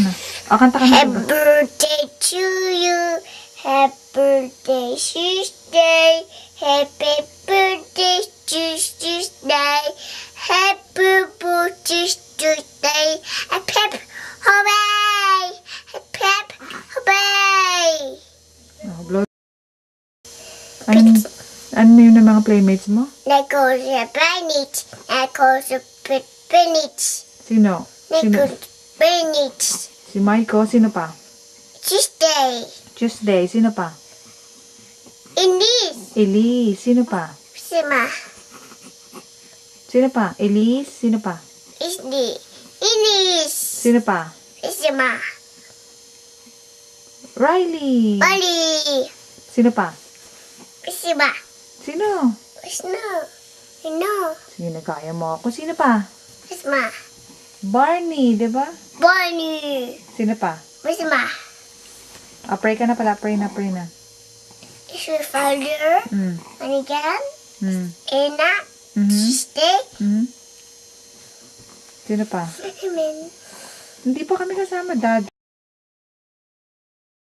na. O, kanta ka na. Happy birthday to you. Happy birthday, Tuesday. Happy birthday, Tuesday. Happy birthday, Tuesday. Happy, hooray! Happy, hooray! Oh, blow. Ano yun ng mga playmates mo? Ako sa planet. Ako sa planet. Sino? Ako sa planet. Si Maiko, sino pa? Tuesday. Tuesday, sino pa? Inis. Elise, sino pa? Sima. Sino pa? Elise, sino pa? Isdi. Inis. Sino pa? Sima. Riley. Bali. Sino pa? Sima. Sino? Snow. Snow. Sino, kaya mo ako? Sino pa? Sima. Barney, di ba? Bonnie. Sino pa? Sima. Pray ka na pala. Pray na. Is your father? Mm. And again? Mm. Ena. Mhm. Tuesday. Mm. Sino pa? Amen. Hindi pa kami kasama, Dad.